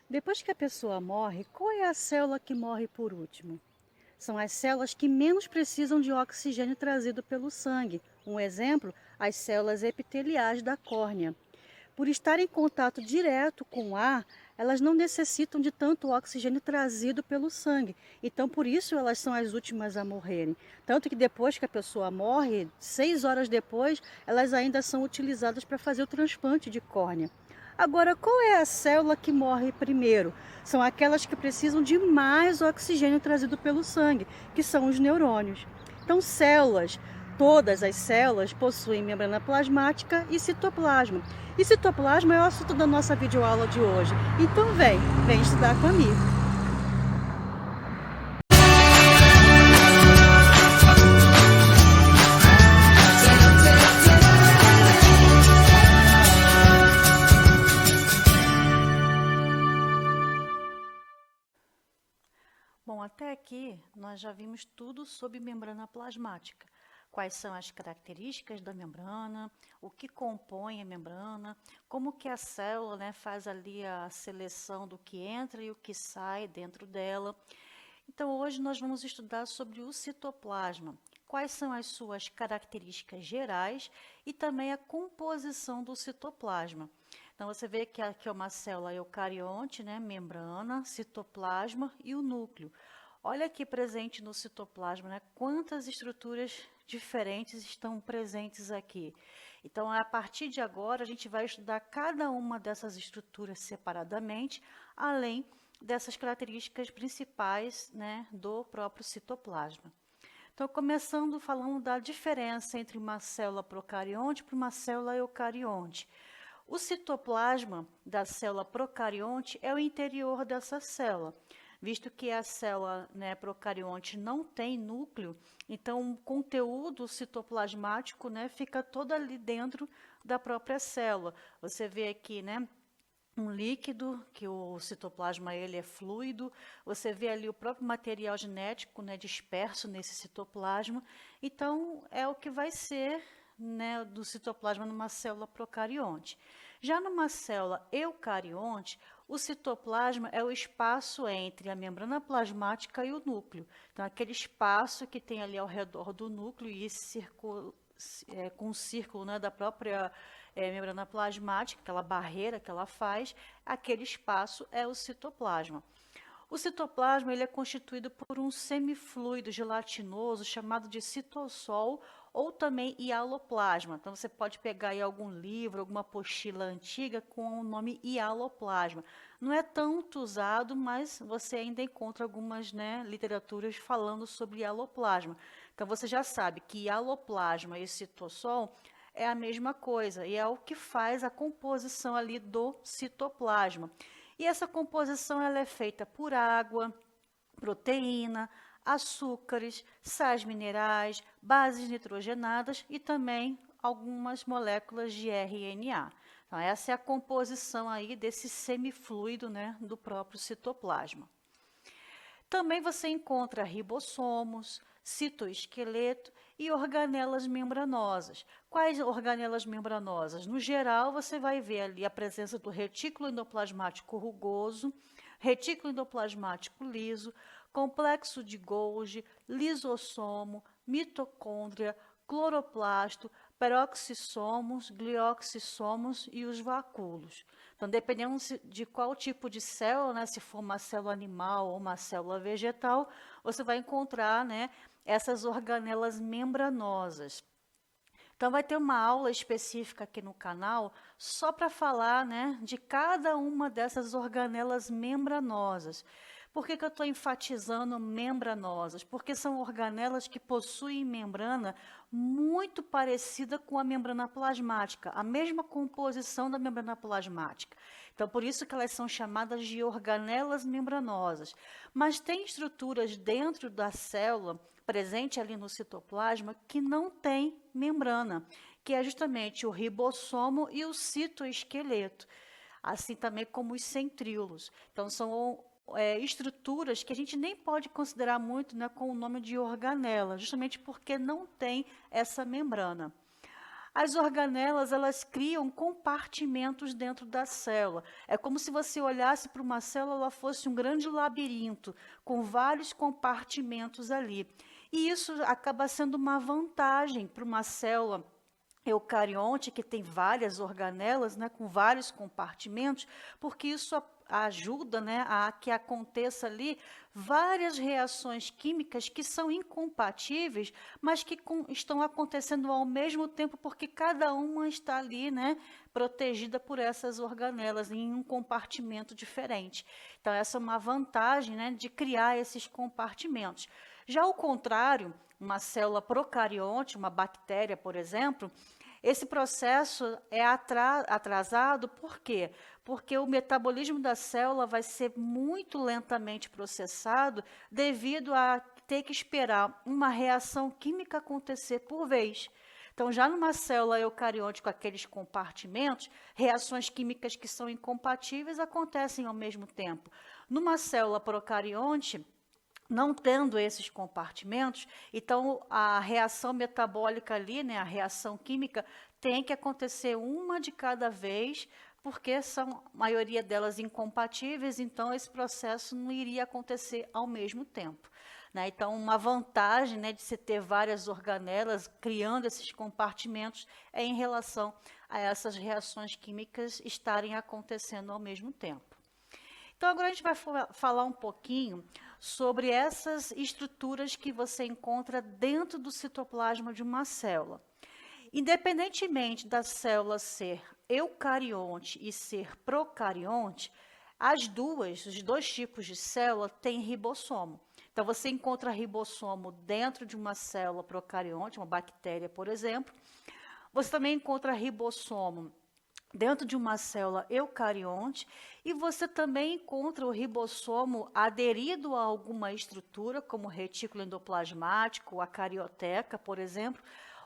Depois que a pessoa morre, qual é a célula que morre por último? São as células que menos precisam de oxigênio trazido pelo sangue. Um exemplo, as células epiteliais da córnea. Por estar em contato direto com o ar, elas não necessitam de tanto oxigênio trazido pelo sangue. Então, por isso, elas são as últimas a morrerem. Tanto que depois que a pessoa morre, 6 horas depois, elas ainda são utilizadas para fazer o transplante de córnea. Agora, qual é a célula que morre primeiro? São aquelas que precisam de mais oxigênio trazido pelo sangue, que são os neurônios. Então, todas as células possuem membrana plasmática e citoplasma. E citoplasma é o assunto da nossa videoaula de hoje. Então vem estudar comigo. Bom, até aqui nós já vimos tudo sobre membrana plasmática. Quais são as características da membrana, o que compõe a membrana, como que a célula, faz ali a seleção do que entra e o que sai dentro dela. Então, hoje nós vamos estudar sobre o citoplasma, quais são as suas características gerais e também a composição do citoplasma. Então, você vê que aqui é uma célula eucarionte, membrana, citoplasma e o núcleo. Olha aqui presente no citoplasma, quantas estruturas diferentes estão presentes aqui. Então, a partir de agora, a gente vai estudar cada uma dessas estruturas separadamente, além dessas características principais, do próprio citoplasma. Então, começando falando da diferença entre uma célula procarionte e uma célula eucarionte. O citoplasma da célula procarionte é o interior dessa célula. Visto que a célula procarionte não tem núcleo, então o conteúdo citoplasmático fica todo ali dentro da própria célula. Você vê aqui, um líquido, que o citoplasma ele é fluido, você vê ali o próprio material genético disperso nesse citoplasma, então é o que vai ser do citoplasma numa célula procarionte. Já numa célula eucarionte, o citoplasma é o espaço entre a membrana plasmática e o núcleo. Então, aquele espaço que tem ali ao redor do núcleo e esse círculo, com o círculo da própria membrana plasmática, aquela barreira que ela faz, aquele espaço é o citoplasma. O citoplasma ele é constituído por um semifluido gelatinoso chamado de citossol ou também hialoplasma. Então, você pode pegar aí algum livro, alguma apostila antiga com o nome hialoplasma. Não é tanto usado, mas você ainda encontra algumas literaturas falando sobre hialoplasma. Então, você já sabe que hialoplasma e citossol é a mesma coisa e é o que faz a composição ali do citoplasma. E essa composição ela é feita por água, proteína, açúcares, sais minerais, bases nitrogenadas e também algumas moléculas de RNA. Então, essa é a composição aí desse semifluido do próprio citoplasma. Também você encontra ribossomos, citoesqueleto e organelas membranosas. Quais organelas membranosas? No geral, você vai ver ali a presença do retículo endoplasmático rugoso, retículo endoplasmático liso, complexo de Golgi, lisossomo, mitocôndria, cloroplasto, peroxissomos, glioxissomos e os vacúolos. Então, dependendo de qual tipo de célula, se for uma célula animal ou uma célula vegetal, você vai encontrar essas organelas membranosas. Então, vai ter uma aula específica aqui no canal só para falar de cada uma dessas organelas membranosas. Por que eu estou enfatizando membranosas? Porque são organelas que possuem membrana muito parecida com a membrana plasmática, a mesma composição da membrana plasmática. Então, por isso que elas são chamadas de organelas membranosas. Mas tem estruturas dentro da célula, presente ali no citoplasma, que não tem membrana, que é justamente o ribossomo e o citoesqueleto, assim também como os centríolos. Então, são estruturas que a gente nem pode considerar muito com o nome de organela, justamente porque não tem essa membrana. As organelas, elas criam compartimentos dentro da célula. É como se você olhasse para uma célula, ela fosse um grande labirinto, com vários compartimentos ali. E isso acaba sendo uma vantagem para uma célula eucarionte, que tem várias organelas, né, com vários compartimentos, porque isso ajuda, né, a que aconteça ali várias reações químicas que são incompatíveis, mas que estão acontecendo ao mesmo tempo, porque cada uma está ali, né, protegida por essas organelas em um compartimento diferente. Então, essa é uma vantagem, né, de criar esses compartimentos. Já ao contrário, uma célula procarionte, uma bactéria, por exemplo, esse processo é atrasado, por quê? Porque o metabolismo da célula vai ser muito lentamente processado devido a ter que esperar uma reação química acontecer por vez. Então, já numa célula eucarionte com aqueles compartimentos, reações químicas que são incompatíveis acontecem ao mesmo tempo. Numa célula procarionte, não tendo esses compartimentos, então a reação metabólica ali, né, a reação química, tem que acontecer uma de cada vez, porque são a maioria delas incompatíveis, então esse processo não iria acontecer ao mesmo tempo. Né? Então, uma vantagem, né, de se ter várias organelas criando esses compartimentos é em relação a essas reações químicas estarem acontecendo ao mesmo tempo. Então, agora a gente vai falar um pouquinho sobre essas estruturas que você encontra dentro do citoplasma de uma célula. Independentemente da célula ser eucarionte e ser procarionte, os dois tipos de célula têm ribossomo. Então, você encontra ribossomo dentro de uma célula procarionte, uma bactéria, por exemplo. Você também encontra ribossomo dentro de uma célula eucarionte, e você também encontra o ribossomo aderido a alguma estrutura, como o retículo endoplasmático, a carioteca, por exemplo,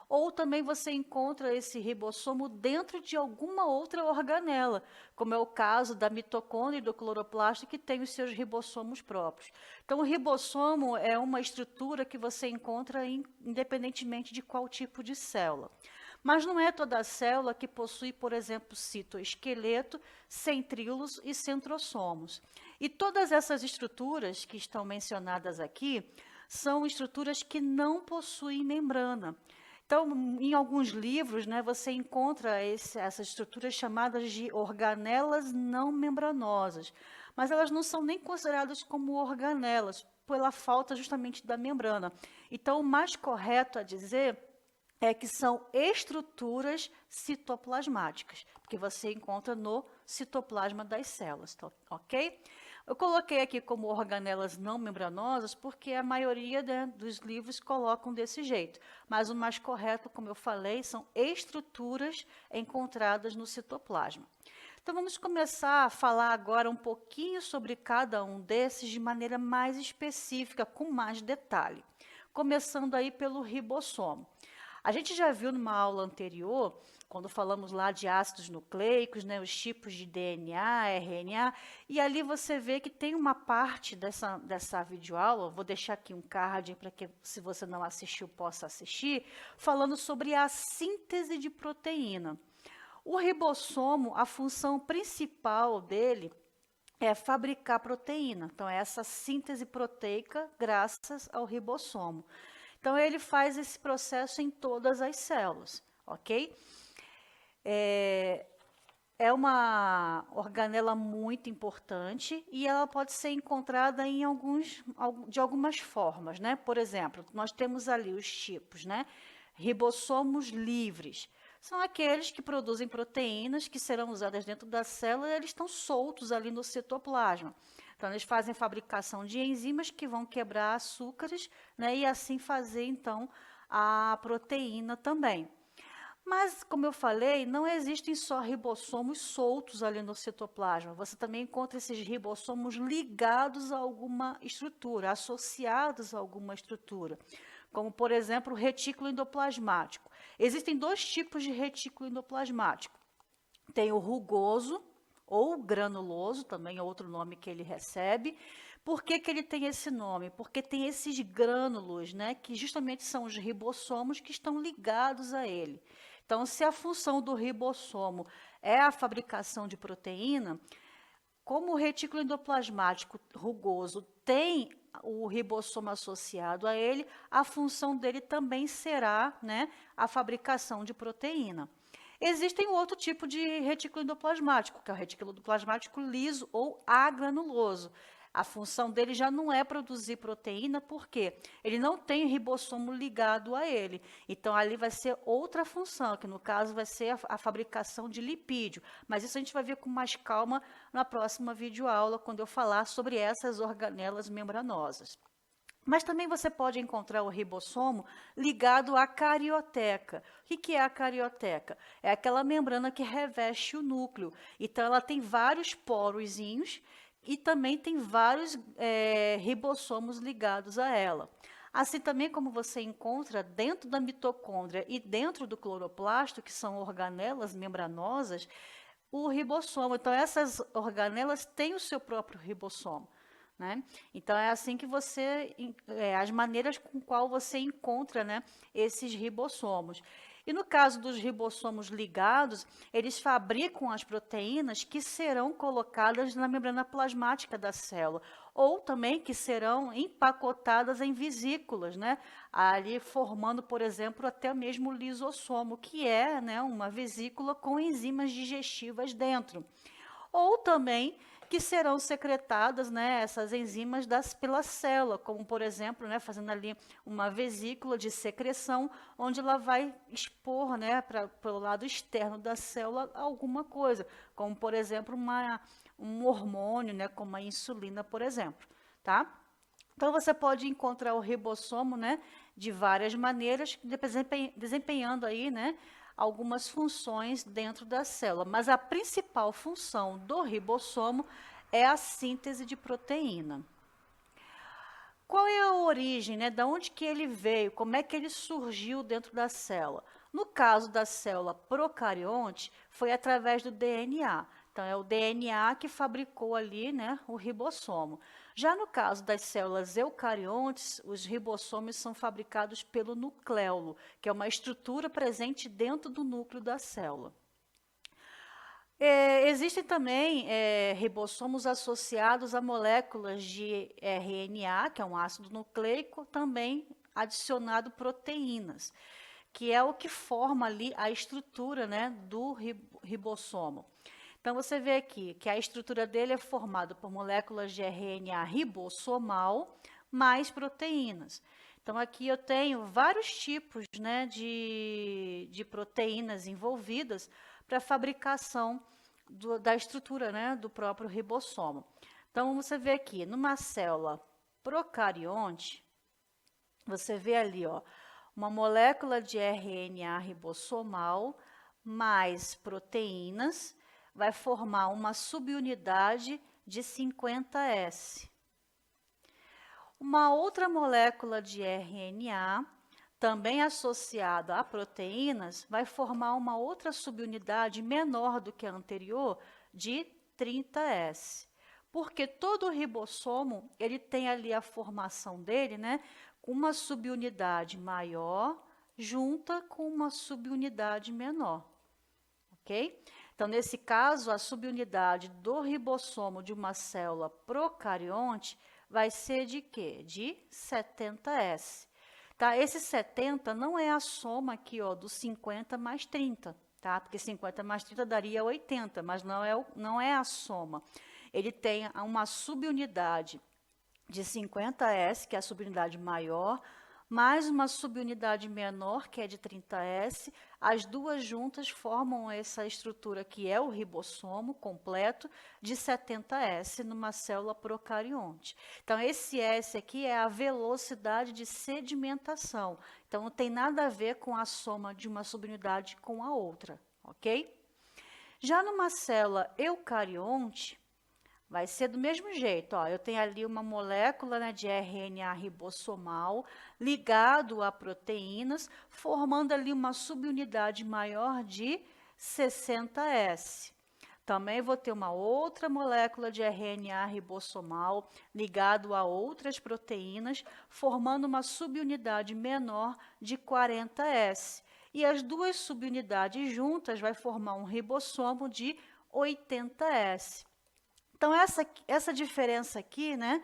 ou também você encontra esse ribossomo dentro de alguma outra organela, como é o caso da mitocôndria e do cloroplasto, que tem os seus ribossomos próprios. Então, o ribossomo é uma estrutura que você encontra independentemente de qual tipo de célula. Mas não é toda a célula que possui, por exemplo, citoesqueleto, centríolos e centrossomos. E todas essas estruturas que estão mencionadas aqui são estruturas que não possuem membrana. Então, em alguns livros, né, você encontra essas estruturas chamadas de organelas não membranosas, mas elas não são nem consideradas como organelas, pela falta justamente da membrana. Então, o mais correto a dizer é que são estruturas citoplasmáticas, que você encontra no citoplasma das células, tá, ok? Eu coloquei aqui como organelas não membranosas porque a maioria, né, dos livros colocam desse jeito, mas o mais correto, como eu falei, são estruturas encontradas no citoplasma. Então, vamos começar a falar agora um pouquinho sobre cada um desses de maneira mais específica, com mais detalhe, começando aí pelo ribossomo. A gente já viu numa aula anterior, quando falamos lá de ácidos nucleicos, né, os tipos de DNA, RNA, e ali você vê que tem uma parte dessa videoaula, vou deixar aqui um card para que, se você não assistiu, possa assistir, falando sobre a síntese de proteína. O ribossomo, a função principal dele é fabricar proteína. Então, é essa síntese proteica graças ao ribossomo. Então, ele faz esse processo em todas as células, ok? É uma organela muito importante e ela pode ser encontrada de algumas formas, né? Por exemplo, nós temos ali os tipos, né? Ribossomos livres. São aqueles que produzem proteínas que serão usadas dentro da célula e eles estão soltos ali no citoplasma. Então, eles fazem fabricação de enzimas que vão quebrar açúcares, né, e assim fazer, então, a proteína também. Mas, como eu falei, não existem só ribossomos soltos ali no citoplasma. Você também encontra esses ribossomos ligados a alguma estrutura, associados a alguma estrutura, como, por exemplo, o retículo endoplasmático. Existem dois tipos de retículo endoplasmático. Tem o rugoso, ou granuloso, também é outro nome que ele recebe. Por que ele tem esse nome? Porque tem esses grânulos, né, que justamente são os ribossomos que estão ligados a ele. Então, se a função do ribossomo é a fabricação de proteína, como o retículo endoplasmático rugoso tem o ribossomo associado a ele, a função dele também será, né, a fabricação de proteína. Existem outro tipo de retículo endoplasmático, que é o retículo endoplasmático liso ou agranuloso. A função dele já não é produzir proteína, porque ele não tem ribossomo ligado a ele. Então, ali vai ser outra função, que no caso vai ser a fabricação de lipídio. Mas isso a gente vai ver com mais calma na próxima videoaula, quando eu falar sobre essas organelas membranosas. Mas também você pode encontrar o ribossomo ligado à carioteca. O que é a carioteca? É aquela membrana que reveste o núcleo. Então, ela tem vários porozinhos e também tem vários ribossomos ligados a ela. Assim também como você encontra dentro da mitocôndria e dentro do cloroplasto, que são organelas membranosas, o ribossomo. Então, essas organelas têm o seu próprio ribossomo. Né? Então, é assim que você, as maneiras com qual você encontra, né, esses ribossomos. E no caso dos ribossomos ligados, eles fabricam as proteínas que serão colocadas na membrana plasmática da célula, ou também que serão empacotadas em vesículas, né, ali formando, por exemplo, até mesmo o lisossomo, que é, né, uma vesícula com enzimas digestivas dentro. Ou também que serão secretadas, né, essas enzimas pela célula, como, por exemplo, né, fazendo ali uma vesícula de secreção, onde ela vai expor, né, pelo lado externo da célula alguma coisa, como, por exemplo, um hormônio, né, como a insulina, por exemplo, tá? Então, você pode encontrar o ribossomo, né, de várias maneiras, desempenhando aí, né, algumas funções dentro da célula, mas a principal função do ribossomo é a síntese de proteína. Qual é a origem, né? Da onde que ele veio? Como é que ele surgiu dentro da célula? No caso da célula procarionte, foi através do DNA. Então, é o DNA que fabricou ali, né, o ribossomo. Já no caso das células eucariontes, os ribossomos são fabricados pelo nucleolo, que é uma estrutura presente dentro do núcleo da célula. Existem também ribossomos associados a moléculas de RNA, que é um ácido nucleico, também adicionado proteínas, que é o que forma ali a estrutura, né, do ribossomo. Então, você vê aqui que a estrutura dele é formada por moléculas de RNA ribossomal mais proteínas. Então, aqui eu tenho vários tipos, né, de proteínas envolvidas para a fabricação da estrutura, né, do próprio ribossomo. Então, você vê aqui, numa célula procarionte, você vê ali, ó, uma molécula de RNA ribossomal mais proteínas, vai formar uma subunidade de 50S. Uma outra molécula de RNA, também associada a proteínas, vai formar uma outra subunidade menor do que a anterior, de 30S. Porque todo ribossomo, ele tem ali a formação dele, né, com uma subunidade maior junta com uma subunidade menor. Ok? Então, nesse caso, a subunidade do ribossomo de uma célula procarionte vai ser de quê? De 70S. Tá? Esse 70 não é a soma aqui, ó, do 50 mais 30, tá? Porque 50 mais 30 daria 80, mas não é a soma. Ele tem uma subunidade de 50S, que é a subunidade maior, mais uma subunidade menor, que é de 30S, as duas juntas formam essa estrutura que é o ribossomo completo de 70S numa célula procarionte. Então, esse S aqui é a velocidade de sedimentação. Então, não tem nada a ver com a soma de uma subunidade com a outra, ok? Já numa célula eucarionte, vai ser do mesmo jeito, ó, eu tenho ali uma molécula, né, de RNA ribossomal ligado a proteínas, formando ali uma subunidade maior de 60S. Também vou ter uma outra molécula de RNA ribossomal ligado a outras proteínas, formando uma subunidade menor de 40S. e as duas subunidades juntas vai formar um ribossomo de 80S. Então, essa diferença aqui, né,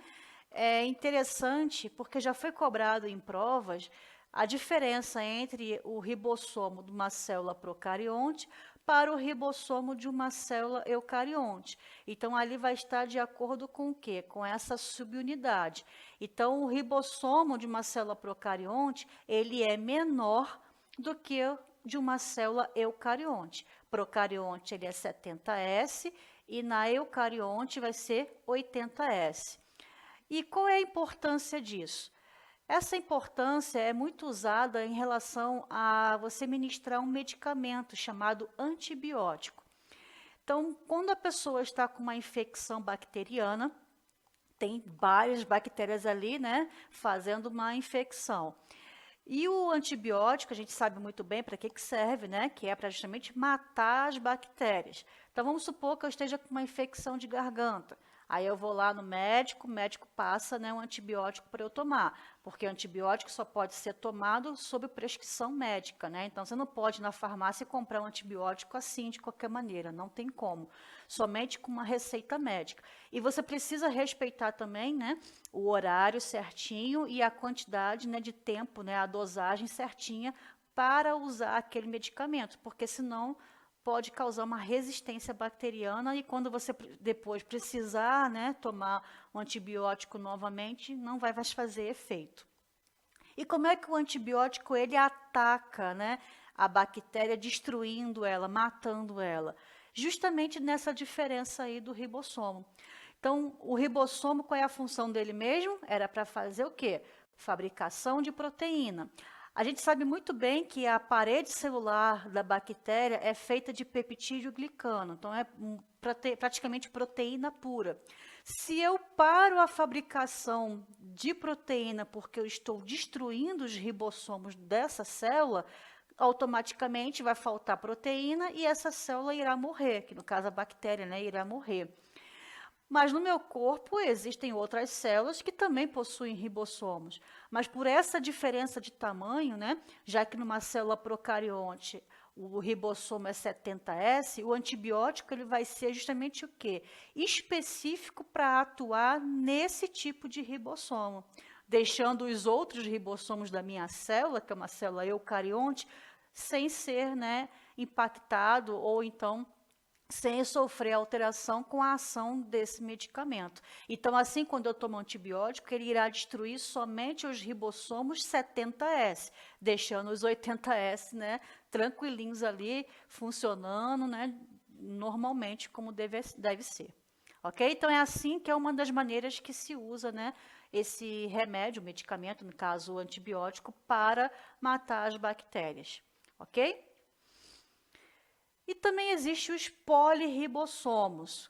é interessante porque já foi cobrado em provas a diferença entre o ribossomo de uma célula procarionte para o ribossomo de uma célula eucarionte. Então, ali vai estar de acordo com o quê? Com essa subunidade. Então, o ribossomo de uma célula procarionte, ele é menor do que o de uma célula eucarionte. Procarionte, ele é 70S, e na eucarionte vai ser 80S. E qual é a importância disso? Essa importância é muito usada em relação a você ministrar um medicamento chamado antibiótico. Então, quando a pessoa está com uma infecção bacteriana, tem várias bactérias ali, né, fazendo uma infecção. E o antibiótico, a gente sabe muito bem para que serve, né, que é para justamente matar as bactérias. Então, vamos supor que eu esteja com uma infecção de garganta. Aí eu vou lá no médico, o médico passa, né, um antibiótico para eu tomar, porque o antibiótico só pode ser tomado sob prescrição médica, né? Então, você não pode ir na farmácia e comprar um antibiótico assim, de qualquer maneira, não tem como. Somente com uma receita médica. E você precisa respeitar também, né, o horário certinho e a quantidade, né, de tempo, né, a dosagem certinha para usar aquele medicamento, porque senão pode causar uma resistência bacteriana e quando você depois precisar, né, tomar um antibiótico novamente, não vai mais fazer efeito. E como é que o antibiótico ele ataca, né, a bactéria, destruindo ela, matando ela? Justamente nessa diferença aí do ribossomo. Então, o ribossomo, qual é a função dele mesmo? Era para fazer o quê? Fabricação de proteína. A gente sabe muito bem que a parede celular da bactéria é feita de peptídeo glicano, então é praticamente proteína pura. Se eu paro a fabricação de proteína porque eu estou destruindo os ribossomos dessa célula, automaticamente vai faltar proteína e essa célula irá morrer, que no caso a bactéria, né, irá morrer. Mas no meu corpo existem outras células que também possuem ribossomos. Mas por essa diferença de tamanho, né, já que numa célula procarionte o ribossomo é 70S, o antibiótico ele vai ser justamente o quê? Específico para atuar nesse tipo de ribossomo, deixando os outros ribossomos da minha célula, que é uma célula eucarionte, sem ser, né, impactado ou então sem sofrer alteração com a ação desse medicamento. Então, assim, quando eu tomo antibiótico, ele irá destruir somente os ribossomos 70S, deixando os 80S, né, tranquilinhos ali, funcionando, né, normalmente como deve ser. Ok? Então, é assim que é uma das maneiras que se usa, né, esse remédio, medicamento, no caso o antibiótico, para matar as bactérias. Ok? E também existem os polirribossomos.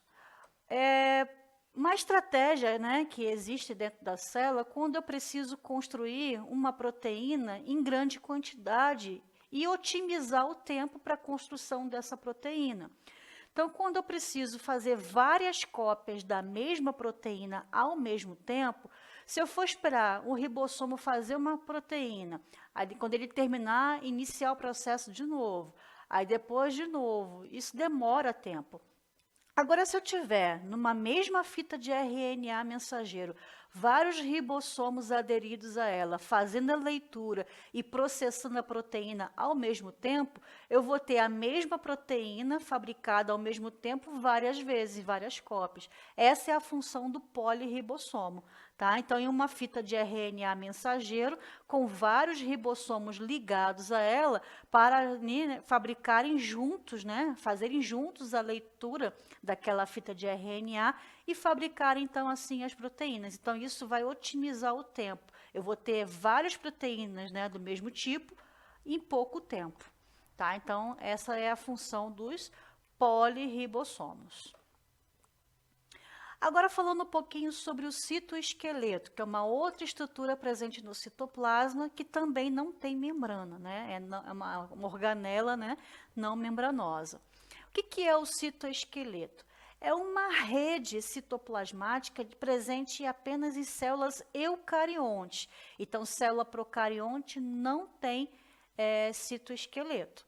Uma estratégia, né, que existe dentro da célula quando eu preciso construir uma proteína em grande quantidade e otimizar o tempo para a construção dessa proteína. Então, quando eu preciso fazer várias cópias da mesma proteína ao mesmo tempo, se eu for esperar o ribossomo fazer uma proteína, aí quando ele terminar, iniciar o processo de novo, aí depois de novo, isso demora tempo. Agora, se eu tiver numa mesma fita de RNA mensageiro, vários ribossomos aderidos a ela, fazendo a leitura e processando a proteína ao mesmo tempo, eu vou ter a mesma proteína fabricada ao mesmo tempo várias vezes, várias cópias. Essa é a função do polirribossomo. Tá? Então, em uma fita de RNA mensageiro, com vários ribossomos ligados a ela, para, né, fabricarem juntos, né, fazerem juntos a leitura daquela fita de RNA e fabricarem, então, assim, as proteínas. Então, isso vai otimizar o tempo. Eu vou ter várias proteínas, né, do mesmo tipo em pouco tempo. Tá? Então, essa é a função dos polirribossomos. Agora, falando um pouquinho sobre o citoesqueleto, que é uma outra estrutura presente no citoplasma que também não tem membrana, né? É uma organela, né, não membranosa. O que é o citoesqueleto? É uma rede citoplasmática presente apenas em células eucariontes. Então, célula procarionte não tem citoesqueleto.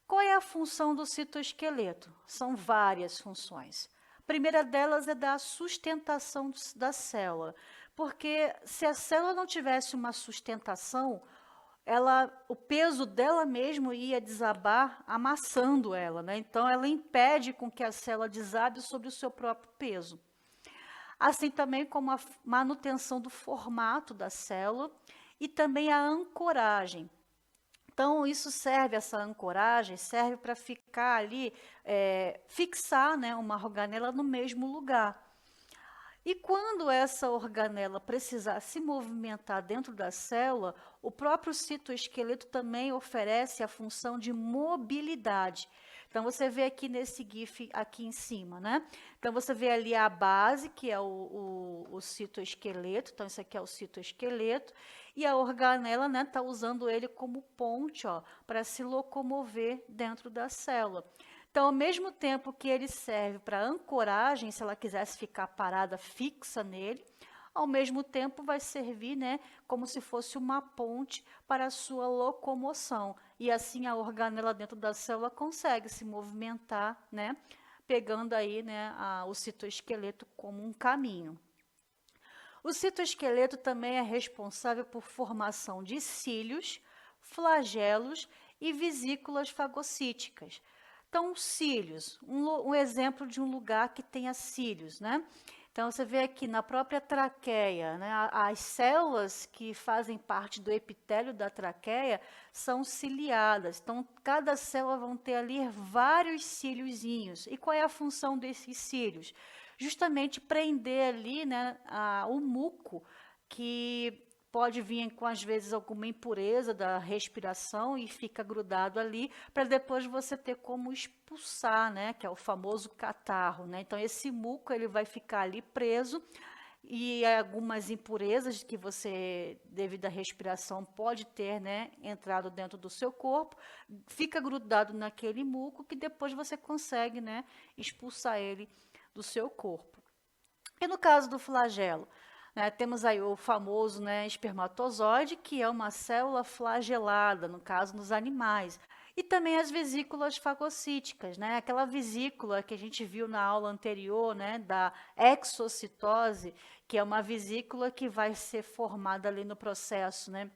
Qual é a função do citoesqueleto? São várias funções. A primeira delas é da sustentação da célula, porque se a célula não tivesse uma sustentação, o peso dela mesmo ia desabar, amassando ela, né? Então, ela impede com que a célula desabe sobre o seu próprio peso. Assim também como a manutenção do formato da célula e também a ancoragem. Então, essa ancoragem serve para ficar ali, fixar, né, uma organela no mesmo lugar. E quando essa organela precisar se movimentar dentro da célula, o próprio citoesqueleto também oferece a função de mobilidade. Então, você vê aqui nesse GIF aqui em cima, né? Então, você vê ali a base, que é o citoesqueleto. Então, isso aqui é o citoesqueleto. E a organela, né, está usando ele como ponte, ó, para se locomover dentro da célula. Então, ao mesmo tempo que ele serve para ancoragem, se ela quisesse ficar parada fixa nele, ao mesmo tempo vai servir, né, como se fosse uma ponte para a sua locomoção. E assim a organela dentro da célula consegue se movimentar, né, pegando aí, né, o citoesqueleto como um caminho. O citoesqueleto também é responsável por formação de cílios, flagelos e vesículas fagocíticas. Então, cílios, um exemplo de um lugar que tenha cílios, né? Então, você vê aqui na própria traqueia, né? As células que fazem parte do epitélio da traqueia são ciliadas. Então, cada célula vão ter ali vários cíliozinhos. E qual é a função desses cílios? Justamente prender ali, né, o muco, que pode vir com, às vezes, alguma impureza da respiração e fica grudado ali, para depois você ter como expulsar, né, que é o famoso catarro, né? Então, esse muco ele vai ficar ali preso e algumas impurezas que você, devido à respiração, pode ter, né, entrado dentro do seu corpo, fica grudado naquele muco que depois você consegue, né, expulsar ele do seu corpo. E no caso do flagelo, né, temos aí o famoso, né, espermatozoide, que é uma célula flagelada, no caso nos animais. E também as vesículas fagocíticas, né, aquela vesícula que a gente viu na aula anterior, né, da exocitose, que é uma vesícula que vai ser formada ali no processo, né,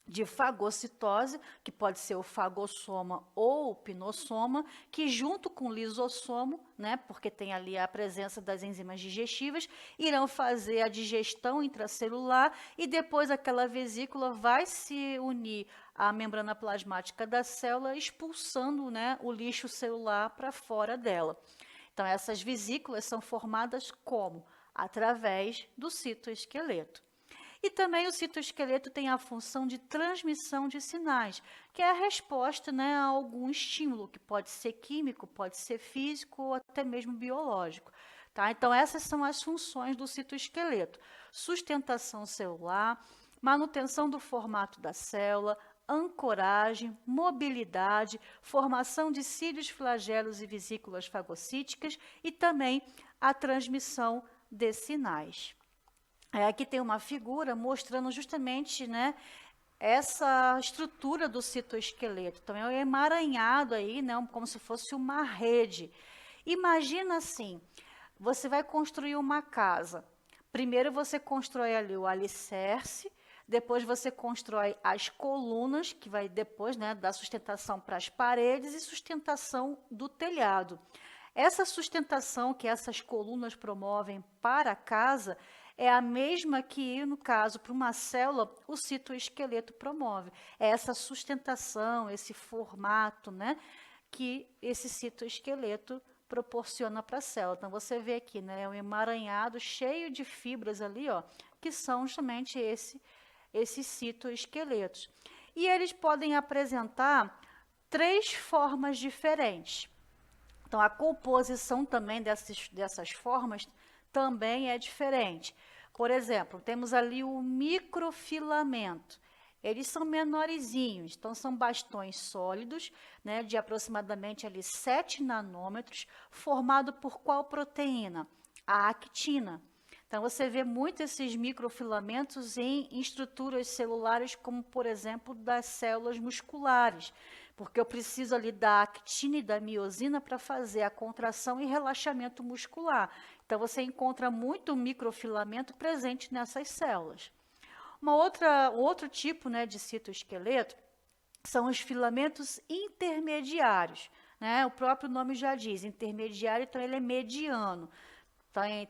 de fagocitose, que pode ser o fagossoma ou o pinossoma, que junto com o lisossomo, né, porque tem ali a presença das enzimas digestivas, irão fazer a digestão intracelular e depois aquela vesícula vai se unir à membrana plasmática da célula, expulsando, né, o lixo celular para fora dela. Então, essas vesículas são formadas como? Através do citoesqueleto. E também o citoesqueleto tem a função de transmissão de sinais, que é a resposta, né, a algum estímulo, que pode ser químico, pode ser físico ou até mesmo biológico. Tá? Então, essas são as funções do citoesqueleto: sustentação celular, manutenção do formato da célula, ancoragem, mobilidade, formação de cílios, flagelos e vesículas fagocíticas e também a transmissão de sinais. Aqui tem uma figura mostrando justamente, né, essa estrutura do citoesqueleto. Então, é um emaranhado aí, né, como se fosse uma rede. Imagina assim, você vai construir uma casa. Primeiro você constrói ali o alicerce, depois você constrói as colunas, que vai depois, né, dar sustentação para as paredes e sustentação do telhado. Essa sustentação que essas colunas promovem para a casa é a mesma que, no caso, para uma célula, o citoesqueleto promove. É essa sustentação, esse formato, né, que esse citoesqueleto proporciona para a célula. Então, você vê aqui, né, um emaranhado cheio de fibras ali, ó, que são justamente esses citoesqueletos. E eles podem apresentar 3 formas diferentes. Então, a composição também dessas formas também é diferente. Por exemplo, temos ali o microfilamento. Eles são menorzinhos, então são bastões sólidos, né, de aproximadamente ali 7 nanômetros, formado por qual proteína? A actina. Então, você vê muito esses microfilamentos em estruturas celulares, como, por exemplo, das células musculares, porque eu preciso ali da actina e da miosina para fazer a contração e relaxamento muscular. Então, você encontra muito microfilamento presente nessas células. Outro tipo, né, de citoesqueleto são os filamentos intermediários, né? O próprio nome já diz, intermediário, então ele é mediano.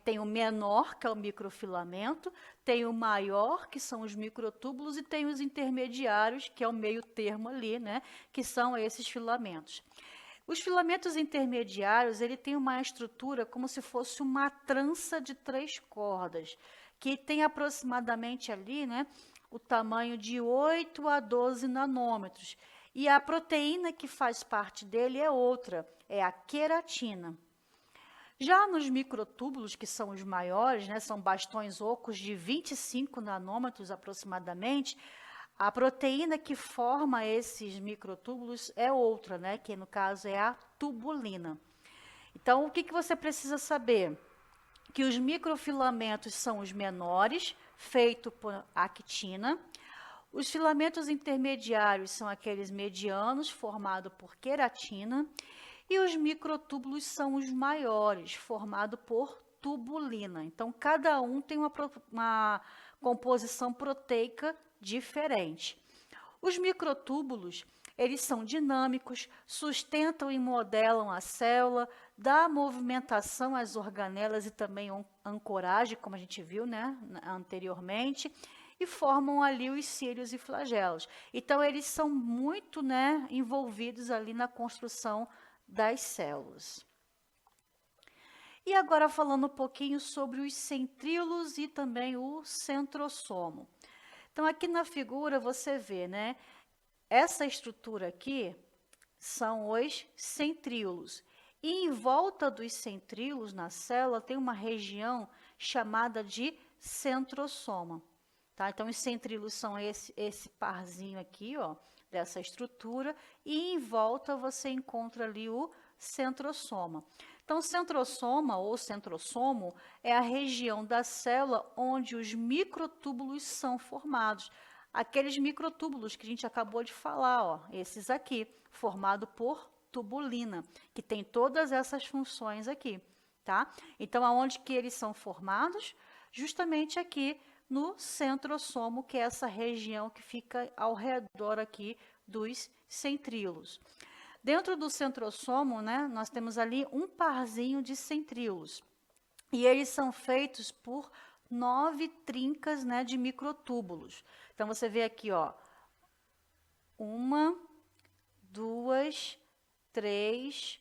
Tem o menor, que é o microfilamento, tem o maior, que são os microtúbulos, e tem os intermediários, que é o meio termo ali, né? Que são esses filamentos. Os filamentos intermediários, ele tem uma estrutura como se fosse uma trança de 3 cordas, que tem aproximadamente ali, né, o tamanho de 8 a 12 nanômetros. E a proteína que faz parte dele é outra, é a queratina. Já nos microtúbulos, que são os maiores, né, são bastões ocos de 25 nanômetros aproximadamente, a proteína que forma esses microtúbulos é outra, né, que no caso é a tubulina. Então, o que você precisa saber? Que os microfilamentos são os menores, feitos por actina. Os filamentos intermediários são aqueles medianos, formados por queratina. E os microtúbulos são os maiores, formados por tubulina. Então, cada um tem uma composição proteica diferente. Os microtúbulos, eles são dinâmicos, sustentam e modelam a célula, dá movimentação às organelas e também ancoragem, como a gente viu, né, anteriormente, e formam ali os cílios e flagelos. Então, eles são muito, né, envolvidos ali na construção das células. E agora falando um pouquinho sobre os centríolos e também o centrosomo. Então, aqui na figura você vê, né, essa estrutura aqui são os centríolos. E em volta dos centríolos na célula tem uma região chamada de centrosoma. Tá? Então, os centríolos são esse parzinho aqui, ó, dessa estrutura, e em volta você encontra ali o centrosoma. Então, o centrosoma ou centrosomo é a região da célula onde os microtúbulos são formados. Aqueles microtúbulos que a gente acabou de falar, ó, esses aqui, formado por tubulina, que tem todas essas funções aqui, tá? Então, aonde que eles são formados? Justamente aqui no centrosomo, que é essa região que fica ao redor aqui dos centríolos. Dentro do centrosomo, né, nós temos ali um parzinho de centríolos. E eles são feitos por 9 trincas, né, de microtúbulos. Então, você vê aqui, ó, 1, 2, 3,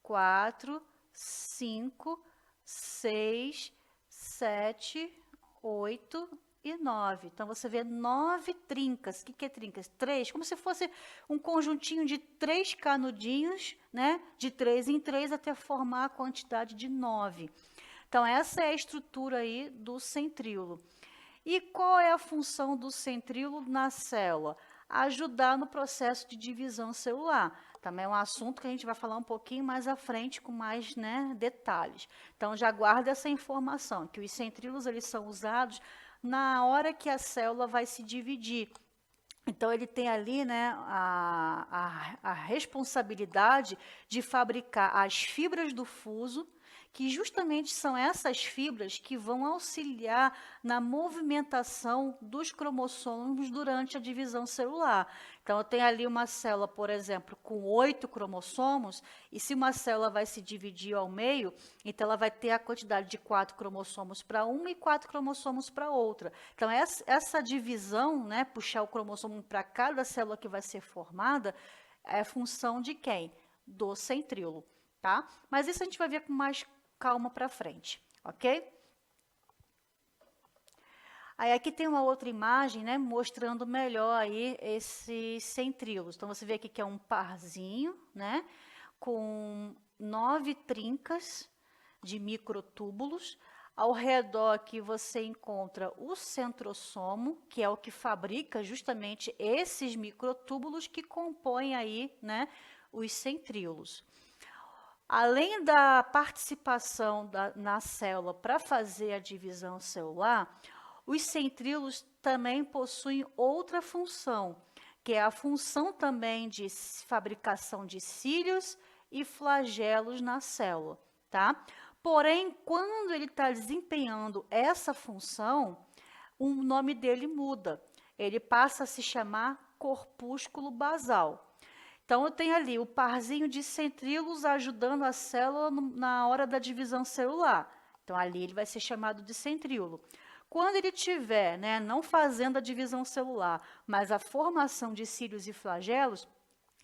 4, 5, 6, 7, 8 e 9. Então, você vê 9 trincas. O que é trincas? 3, como se fosse um conjuntinho de 3 canudinhos, né? De 3 em 3 até formar a quantidade de 9. Então, essa é a estrutura aí do centríolo. E qual é a função do centríolo na célula? Ajudar no processo de divisão celular. Também é um assunto que a gente vai falar um pouquinho mais à frente, com mais, né, detalhes. Então, já guarda essa informação, que os centríolos eles são usados na hora que a célula vai se dividir. Então, ele tem ali, né, a responsabilidade de fabricar as fibras do fuso, que justamente são essas fibras que vão auxiliar na movimentação dos cromossomos durante a divisão celular. Então, eu tenho ali uma célula, por exemplo, com 8 cromossomos, e se uma célula vai se dividir ao meio, então ela vai ter a quantidade de 4 cromossomos para uma e 4 cromossomos para outra. Então, essa divisão, né, puxar o cromossomo para cada célula que vai ser formada, é função de quem? Do centríolo, tá? Mas isso a gente vai ver com mais calma para frente, ok? Aí aqui tem uma outra imagem, né, mostrando melhor aí esses centríolos. Então, você vê aqui que é um parzinho, né, com 9 trincas de microtúbulos. Ao redor aqui você encontra o centrosomo, que é o que fabrica justamente esses microtúbulos que compõem aí, né, os centríolos. Além da participação na célula para fazer a divisão celular, os centríolos também possuem outra função, que é a função também de fabricação de cílios e flagelos na célula, tá? Porém, quando ele está desempenhando essa função, o nome dele muda. Ele passa a se chamar corpúsculo basal. Então, eu tenho ali o parzinho de centríolos ajudando a célula na hora da divisão celular. Então, ali ele vai ser chamado de centríolo. Quando ele tiver, né, não fazendo a divisão celular, mas a formação de cílios e flagelos,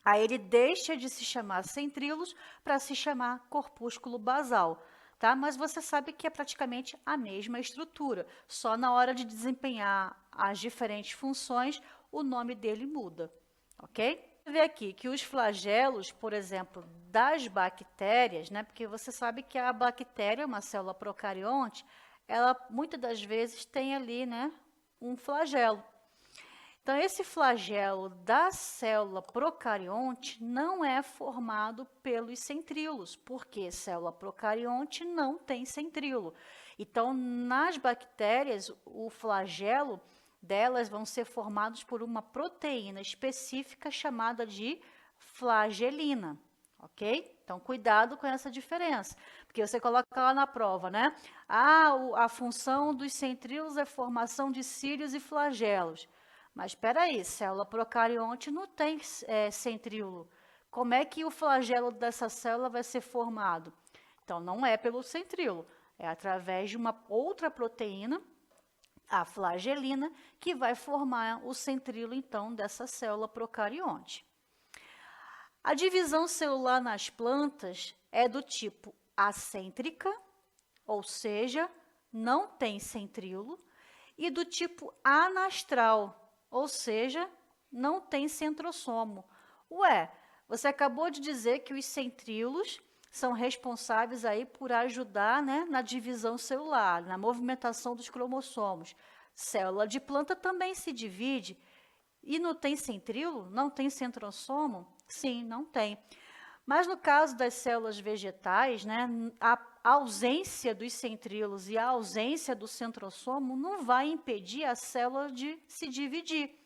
aí ele deixa de se chamar centríolos para se chamar corpúsculo basal. Tá? Mas você sabe que é praticamente a mesma estrutura, só na hora de desempenhar as diferentes funções, o nome dele muda, ok? Você vê aqui que os flagelos, por exemplo, das bactérias, né? Porque você sabe que a bactéria, uma célula procarionte, ela muitas das vezes tem ali, né, um flagelo. Então, esse flagelo da célula procarionte não é formado pelos centríolos, porque célula procarionte não tem centríolo. Então, nas bactérias, o flagelo delas vão ser formados por uma proteína específica chamada de flagelina, ok? Então, cuidado com essa diferença, porque você coloca lá na prova, né? A função dos centríolos é formação de cílios e flagelos. Mas espera aí, célula procarionte não tem centríolo. Como é que o flagelo dessa célula vai ser formado? Então, não é pelo centríolo, é através de uma outra proteína, a flagelina, que vai formar o centríolo, então, dessa célula procarionte. A divisão celular nas plantas é do tipo acêntrica, ou seja, não tem centríolo, e do tipo anastral, ou seja, não tem centrosomo. Ué, você acabou de dizer que os centríolos são responsáveis aí por ajudar, né, na divisão celular, na movimentação dos cromossomos. Célula de planta também se divide. E não tem centríolo? Não tem centrosomo? Sim, não tem. Mas no caso das células vegetais, né, a ausência dos centríolos e a ausência do centrosomo não vai impedir a célula de se dividir,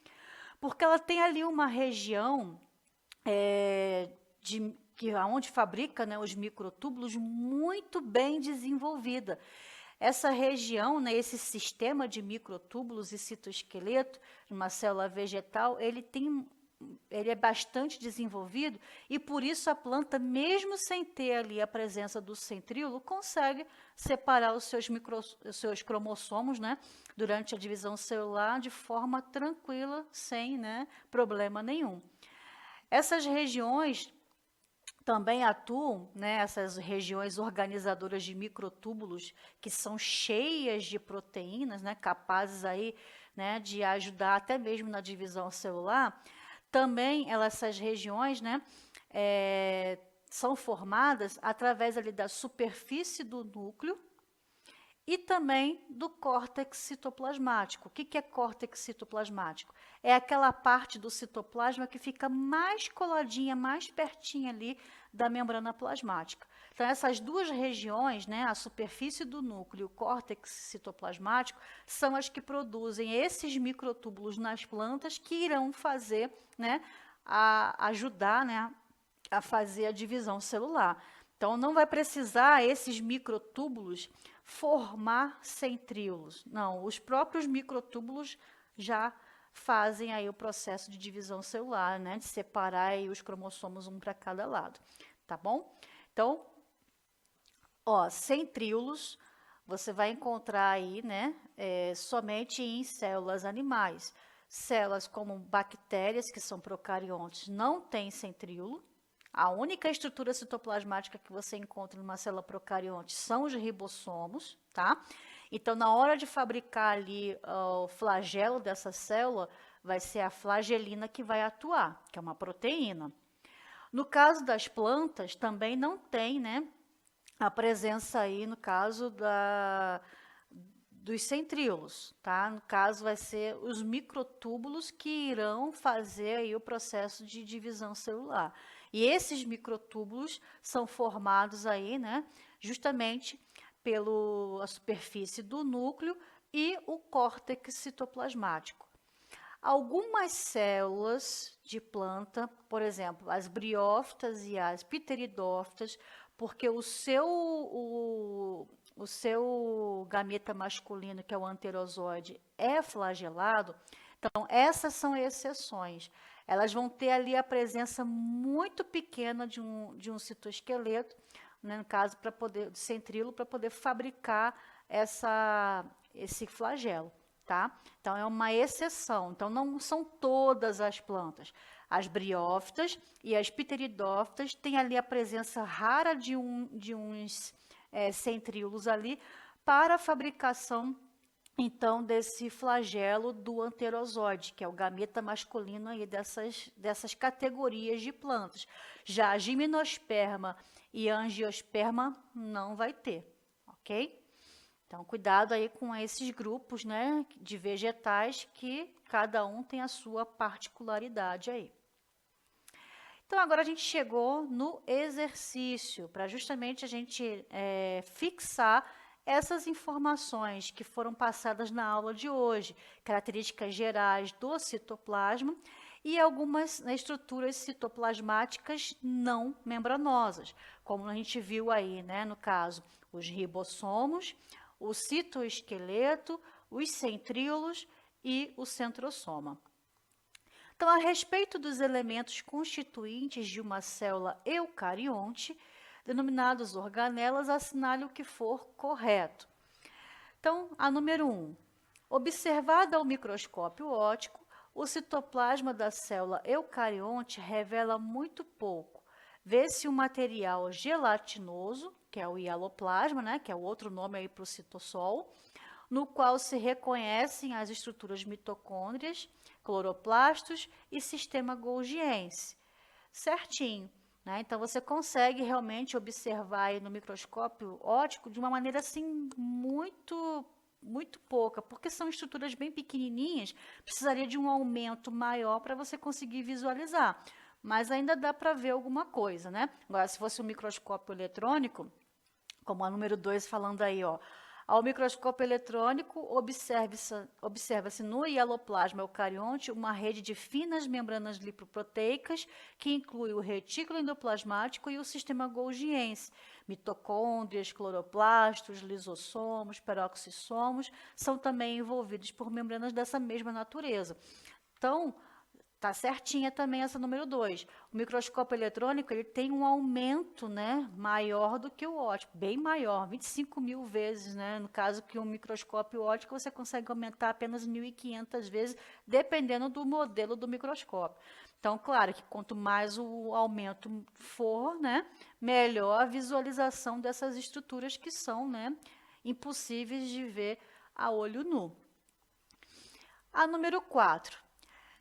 porque ela tem ali uma região onde fabrica, né, os microtúbulos muito bem desenvolvida. Essa região, né, esse sistema de microtúbulos e citoesqueleto de uma célula vegetal, ele é bastante desenvolvido e por isso a planta, mesmo sem ter ali a presença do centríolo, consegue separar os seus cromossomos, né, durante a divisão celular de forma tranquila, sem, né, problema nenhum. Essas regiões também atuam, né, essas regiões organizadoras de microtúbulos que são cheias de proteínas, né, capazes aí, né, de ajudar até mesmo na divisão celular. Também essas regiões, né, são formadas através ali da superfície do núcleo e também do córtex citoplasmático. O que é córtex citoplasmático? É aquela parte do citoplasma que fica mais coladinha, mais pertinho ali da membrana plasmática. Então, essas duas regiões, né, a superfície do núcleo e o córtex citoplasmático, são as que produzem esses microtúbulos nas plantas que irão fazer, né, ajudar, né, a fazer a divisão celular. Então, não vai precisar esses microtúbulos formar centríolos. Não, os próprios microtúbulos já fazem aí o processo de divisão celular, né, de separar aí os cromossomos um para cada lado, tá bom? Então, ó, centríolos você vai encontrar aí, né, somente em células animais. Células como bactérias, que são procariontes, não têm centríolo. A única estrutura citoplasmática que você encontra numa célula procarionte são os ribossomos, tá? Então, na hora de fabricar ali o flagelo dessa célula, vai ser a flagelina que vai atuar, que é uma proteína. No caso das plantas, também não tem, né, a presença aí, no caso dos centríolos, tá? No caso, vai ser os microtúbulos que irão fazer aí o processo de divisão celular. E esses microtúbulos são formados aí, né, justamente pela superfície do núcleo e o córtex citoplasmático. Algumas células de planta, por exemplo, as briófitas e as pteridófitas, porque o seu gameta masculino, que é o anterozoide, é flagelado, então essas são exceções. Elas vão ter ali a presença muito pequena de um citoesqueleto, né, no caso, para poder, de centríolo, para poder fabricar esse flagelo. Tá? Então, é uma exceção. Então, não são todas as plantas. As briófitas e as pteridófitas têm ali a presença rara de uns centríolos ali para a fabricação, então, desse flagelo do anterozoide, que é o gameta masculino aí dessas categorias de plantas. Já a gimnosperma e a angiosperma não vai ter, ok? Então, cuidado aí com esses grupos, né, de vegetais que cada um tem a sua particularidade aí. Então, agora a gente chegou no exercício, para justamente a gente fixar essas informações que foram passadas na aula de hoje, características gerais do citoplasma e algumas estruturas citoplasmáticas não membranosas, como a gente viu aí, né, no caso, os ribossomos, o citoesqueleto, os centríolos e o centrosoma. Então, a respeito dos elementos constituintes de uma célula eucarionte, denominados organelas, assinale o que for correto. Então, a número 1. Observada ao microscópio óptico, o citoplasma da célula eucarionte revela muito pouco. Vê-se um material gelatinoso, que é o hialoplasma, né, que é o outro nome aí para o citossol, no qual se reconhecem as estruturas mitocôndrias, cloroplastos e sistema golgiense. Certinho, né? Então, você consegue realmente observar aí no microscópio óptico de uma maneira assim muito pouca, porque são estruturas bem pequenininhas, precisaria de um aumento maior para você conseguir visualizar. Mas ainda dá para ver alguma coisa, né? Agora, se fosse um microscópio eletrônico, como a número 2 falando aí, ó, ao microscópio eletrônico, observa-se no hialoplasma eucarionte uma rede de finas membranas lipoproteicas que inclui o retículo endoplasmático e o sistema golgiense. Mitocôndrias, cloroplastos, lisossomos, peroxissomos são também envolvidos por membranas dessa mesma natureza. Então, tá certinha também essa número 2. O microscópio eletrônico ele tem um aumento, né, maior do que o óptico, bem maior, 25 mil vezes, né? No caso que um microscópio óptico você consegue aumentar apenas 1.500 vezes, dependendo do modelo do microscópio. Então, claro que quanto mais o aumento for, né, melhor a visualização dessas estruturas que são, né, impossíveis de ver a olho nu. A número 4.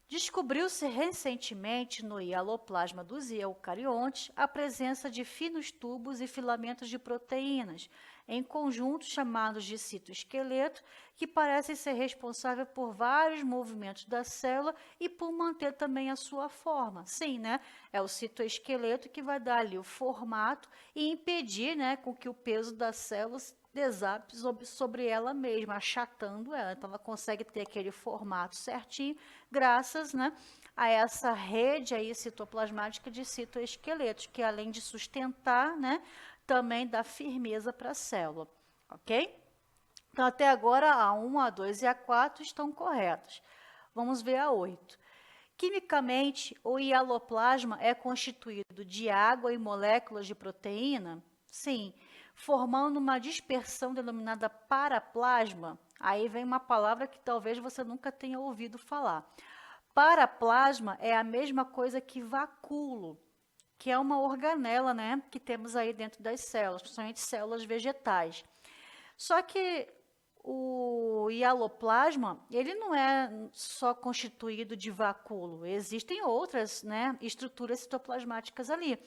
Descobriu-se recentemente no hialoplasma dos eucariontes a presença de finos tubos e filamentos de proteínas, em conjuntos chamados de citoesqueleto, que parecem ser responsáveis por vários movimentos da célula e por manter também a sua forma. Sim, né? É o citoesqueleto que vai dar ali o formato e impedir, né, com que o peso da célula desape sobre ela mesma, achatando ela. Então, ela consegue ter aquele formato certinho, graças, né, a essa rede aí citoplasmática de citoesqueletos, que além de sustentar, né, também dá firmeza para a célula, ok? Então, até agora, a 1, a 2 e a 4 estão corretas. Vamos ver a 8. Quimicamente, o hialoplasma é constituído de água e moléculas de proteína? Sim, formando uma dispersão denominada paraplasma. Aí vem uma palavra que talvez você nunca tenha ouvido falar. Paraplasma é a mesma coisa que vacúolo, que é uma organela, né, que temos aí dentro das células, principalmente células vegetais. Só que o hialoplasma, ele não é só constituído de vacúolo, existem outras, né, estruturas citoplasmáticas ali.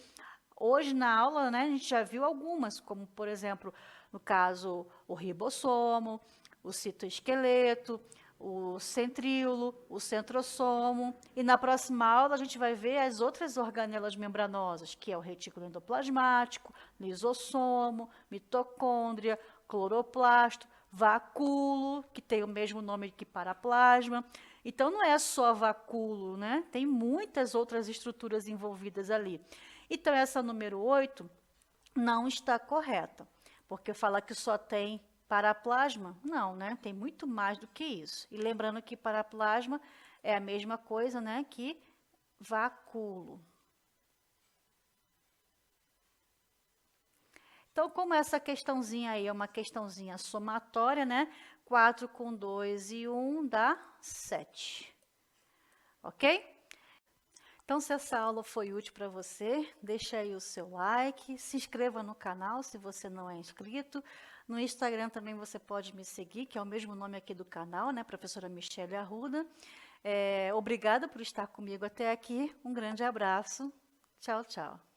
Hoje, na aula, né, a gente já viu algumas, como, por exemplo, no caso, o ribossomo, o citoesqueleto, o centríolo, o centrosomo. E na próxima aula a gente vai ver as outras organelas membranosas, que é o retículo endoplasmático, lisossomo, mitocôndria, cloroplasto, vacúolo, que tem o mesmo nome que paraplasma. Então, não é só vacúolo, né? Tem muitas outras estruturas envolvidas ali. Então, essa número 8 não está correta, porque fala que só tem paraplasma. Não, né? Tem muito mais do que isso. E lembrando que paraplasma é a mesma coisa, né, que vacúolo. Então, como essa questãozinha aí é uma questãozinha somatória, né? 4 com 2 e 1 dá 7. Ok? Então, se essa aula foi útil para você, deixa aí o seu like, se inscreva no canal se você não é inscrito. No Instagram também você pode me seguir, que é o mesmo nome aqui do canal, né? Professora Michele Arruda. Obrigada por estar comigo até aqui. Um grande abraço. Tchau, tchau.